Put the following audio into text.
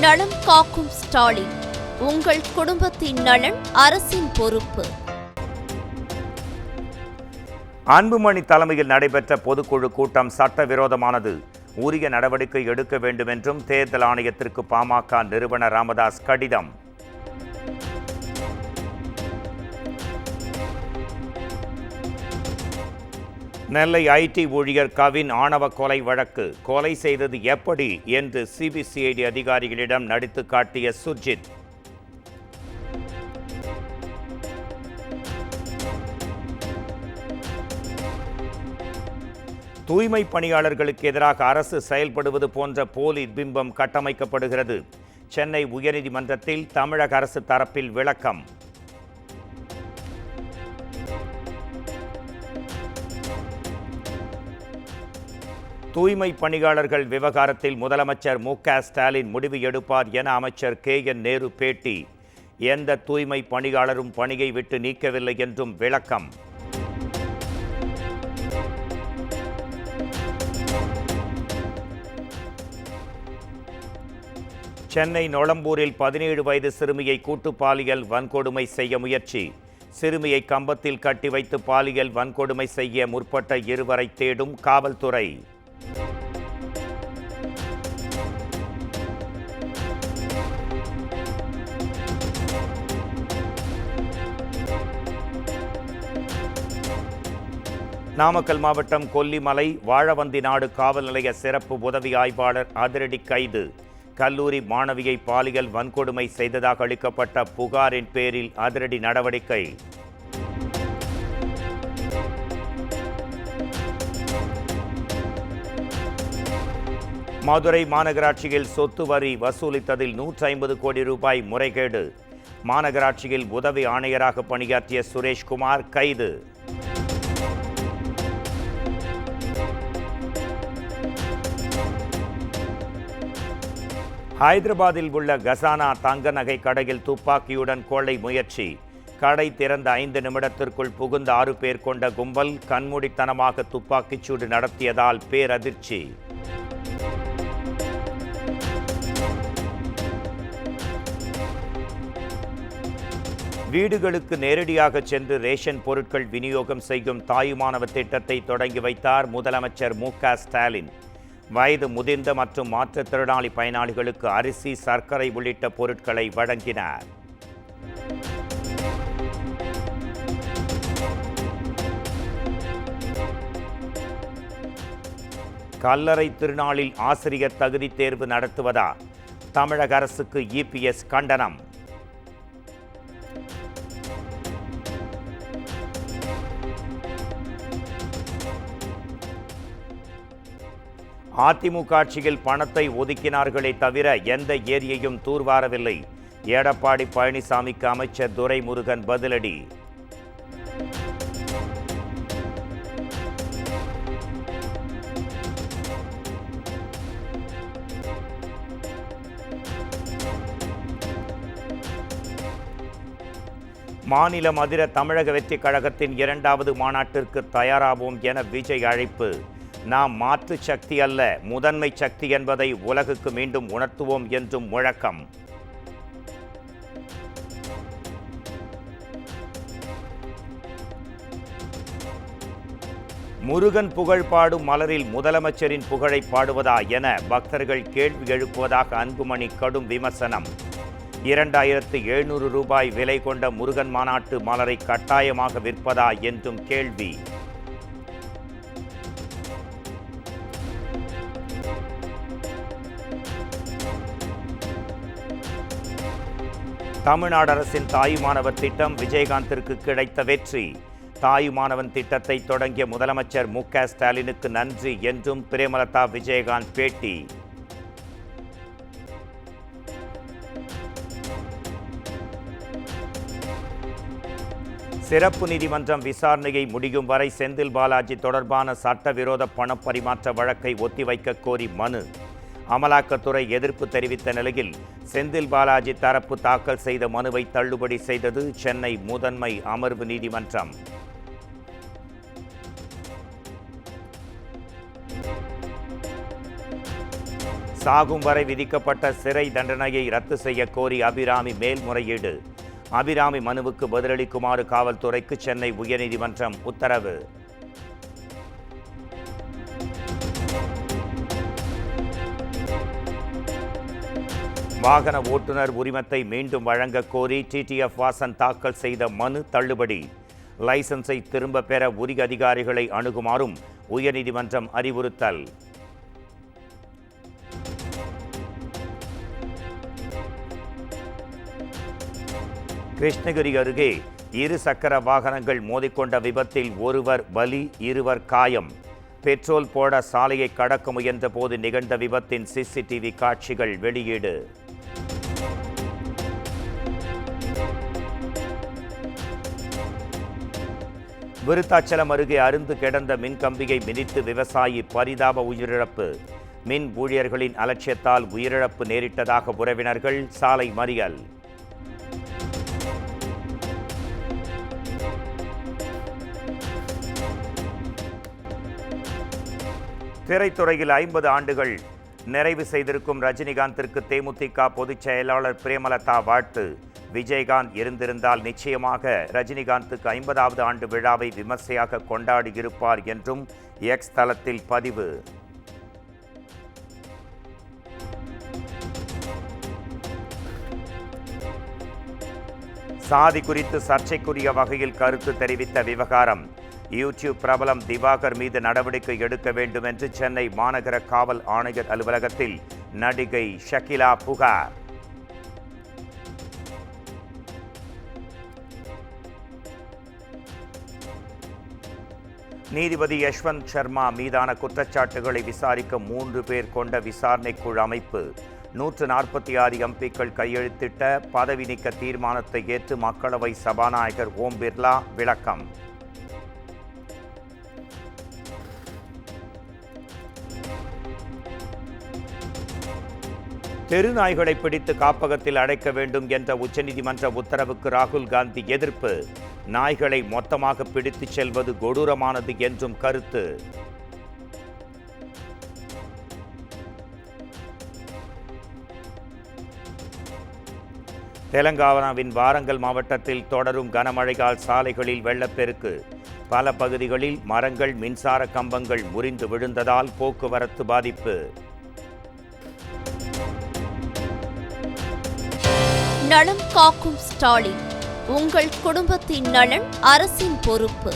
நலம் காக்கும் ஸ்டாலின், உங்கள் குடும்பத்தின் நலன் அரசின் பொறுப்பு. அன்புமணி தலைமையில் நடைபெற்ற பொதுக்குழு கூட்டம் சட்டவிரோதமானது, உரிய நடவடிக்கை எடுக்க வேண்டும் என்றும் தேர்தல் ஆணையத்திற்கு பாமக நிறுவனர் ராமதாஸ் கடிதம். நெல்லை ஐடி ஊழியர் கவின் ஆணவ கொலை வழக்கு, கொலை செய்தது எப்படி என்று சிபிசிஐடி அதிகாரிகளிடம் நடித்து காட்டிய சுர்ஜித். தூய்மை பணியாளர்களுக்கு எதிராக அரசு செயல்படுவது போன்ற போலி பிம்பம் கட்டமைக்கப்படுகிறது. சென்னை உயர்நீதிமன்றத்தில் தமிழக அரசு தரப்பில் விளக்கம். தூய்மை பணியாளர்கள் விவகாரத்தில் முதலமைச்சர் மு.க. ஸ்டாலின் முடிவு எடுப்பார் என அமைச்சர் கே.என். நேரு பேட்டி. எந்த தூய்மை பணியாளரும் பணியை விட்டு நீக்கவில்லை என்றும் விளக்கம். சென்னை நொளம்பூரில் 17 வயது சிறுமியை கூட்டு பாலியல் வன்கொடுமை செய்ய முயற்சி. சிறுமியை கம்பத்தில் கட்டி வைத்து பாலியல் வன்கொடுமை செய்ய முற்பட்ட இருவரை தேடும் காவல்துறை. நாமக்கல் மாவட்டம் கொல்லிமலை வாழவந்திநாடு காவல் நிலைய சிறப்பு உதவி ஆய்வாளர் அதிரடி கைது. கல்லூரி மாணவியை பாலியல் வன்கொடுமை செய்ததாக அளிக்கப்பட்ட புகாரின் பேரில் அதிரடி நடவடிக்கை. மதுரை மாநகராட்சியில் சொத்து வரி வசூலித்ததில் 150 கோடி ரூபாய் முறைகேடு. மாநகராட்சியில் உதவி ஆணையராக பணியாற்றிய சுரேஷ்குமார் கைது. ஹைதராபாத்தில் உள்ள கசானா தங்க நகை கடையில் துப்பாக்கியுடன் கொள்ளை முயற்சி. கடை திறந்த 5 நிமிடத்திற்குள் புகுந்த 6 பேர் கொண்ட கும்பல் கண்மூடித்தனமாக துப்பாக்கிச்சூடு நடத்தியதால் பேரதிர்ச்சி. வீடுகளுக்கு நேரடியாக சென்று ரேஷன் பொருட்கள் விநியோகம் செய்யும் தாயுமானவ திட்டத்தை தொடங்கி வைத்தார் முதலமைச்சர் மு.க. ஸ்டாலின். வயது முதிர்ந்த மற்றும் மாற்றுத்திறனாளி பயனாளிகளுக்கு அரிசி, சர்க்கரை உள்ளிட்ட பொருட்களை வழங்கினார். கல்லறை திருநாளில் ஆசிரியர் தகுதி தேர்வு நடத்துவதா? தமிழக அரசுக்கு இபிஎஸ் கண்டனம். அதிமுக ஆட்சியில் பணத்தை ஒதுக்கினார்களே தவிர எந்த ஏரியையும் தூர்வாரவில்லை. எடப்பாடி பழனிசாமிக்கு அமைச்சர் துரைமுருகன் பதிலடி. மாநிலம் அதிர தமிழக வெற்றிக் கழகத்தின் 2வது மாநாட்டிற்கு தயாராவோம் என விஜய் அழைப்பு. நாம் மாற்று சக்தி அல்ல, முதன்மை சக்தி என்பதை உலகுக்கு மீண்டும் உணர்த்துவோம் என்றும் முழக்கம். முருகன் புகழ் பாடும் மலரில் முதலமைச்சரின் புகழை பாடுவதா என பக்தர்கள் கேள்வி எழுப்புவதாக அன்புமணி கடும் விமர்சனம். 2700 ரூபாய் விலை கொண்ட முருகன் மாநாட்டு மலரை கட்டாயமாக விற்பதா என்றும் கேள்வி. தமிழ்நாடு அரசின் தாயுமானவர் திட்டம் விஜயகாந்திற்கு கிடைத்த வெற்றி. தாயுமானவன் திட்டத்தை தொடங்கிய முதலமைச்சர் மு.க. ஸ்டாலினுக்கு நன்றி என்றும் பிரேமலதா விஜயகாந்த் பேட்டி. சிறப்பு நீதிமன்றம் விசாரணையை முடியும் வரை செந்தில் பாலாஜி தொடர்பான சட்டவிரோத பணப்பரிமாற்ற வழக்கை ஒத்திவைக்க கோரி மனு. அமலாக்கத்துறை எதிர்ப்பு தெரிவித்த நிலையில் செந்தில் பாலாஜி தரப்பு தாக்கல் செய்த மனுவை தள்ளுபடி செய்தது சென்னை முதன்மை அமர்வு நீதிமன்றம். சாகும் வரை விதிக்கப்பட்ட சிறை தண்டனையை ரத்து செய்ய கோரி அபிராமி மேல்முறையீடு. அபிராமி மனுவுக்கு பதிலளிக்குமாறு காவல்துறைக்கு சென்னை உயர்நீதிமன்றம் உத்தரவு. வாகன ஓட்டுநர் உரிமத்தை மீண்டும் வழங்க கோரி டிடிஎஃப் வாசன் தாக்கல் செய்த மனு தள்ளுபடி. லைசன்ஸை திரும்ப பெற உரிய அதிகாரிகளை அணுகுமாறும் உயர்நீதிமன்றம் அறிவுறுத்தல். கிருஷ்ணகிரி அருகே இரு சக்கர வாகனங்கள் மோதிக்கொண்ட விபத்தில் ஒருவர் பலி, இருவர் காயம். பெட்ரோல் போட சாலையை கடக்க முயன்ற போது நிகழ்ந்த விபத்தின் சிசிடிவி காட்சிகள் வெளியீடு. விருத்தாச்சலம் அருகே அருந்து கிடந்த மின்கம்பியை மிதித்து விவசாயி பரிதாப உயிரிழப்பு. மின் ஊழியர்களின் அலட்சியத்தால் உயிரிழப்பு நேரிட்டதாக உறவினர்கள் சாலை மறியல். திரைத்துறையில் 50 ஆண்டுகள் நிறைவு செய்திருக்கும் ரஜினிகாந்திற்கு தேமுதிக பொதுச் செயலாளர் பிரேமலதா வாழ்த்து. விஜயகாந்த் இருந்திருந்தால் நிச்சயமாக ரஜினிகாந்துக்கு 50வது ஆண்டு விழாவை விமர்சையாக கொண்டாடியிருப்பார் என்றும் எக்ஸ் தளத்தில் பதிவு. சாதி குறித்து சர்ச்சைக்குரிய வகையில் கருத்து தெரிவித்த விவகாரம். யூடியூப் பிரபலம் திவாகர் மீது நடவடிக்கை எடுக்க வேண்டும் என்று சென்னை மாநகர காவல் ஆணையர் அலுவலகத்தில் நடிகை ஷகிலா புகார். நீதிபதி யஷ்வந்த் சர்மா மீதான குற்றச்சாட்டுகளை விசாரிக்க 3 பேர் கொண்ட விசாரணை குழு அமைப்பு. 146 எம்பிக்கள் கையெழுத்திட்ட பதவி நீக்க தீர்மானத்தை ஏற்று மக்களவை சபாநாயகர் ஓம் பிர்லா விளக்கம். தெருநாய்களை பிடித்து காப்பகத்தில் அடைக்க வேண்டும் என்ற உச்சநீதிமன்ற உத்தரவுக்கு ராகுல் காந்தி எதிர்ப்பு. நாய்களை மொத்தமாக பிடித்துச் செல்வது கொடூரமானது என்றும் கருத்து. தெலங்கானாவின் வாரங்கல் மாவட்டத்தில் தொடரும் கனமழையால் சாலைகளில் வெள்ளப்பெருக்கு. பல பகுதிகளில் மரங்கள், மின்சார கம்பங்கள் முறிந்து விழுந்ததால் போக்குவரத்து பாதிப்பு. நலம் காக்கும் ஸ்டாலின், உங்கள் குடும்பத்தின் நலன் அரசின் பொறுப்பு.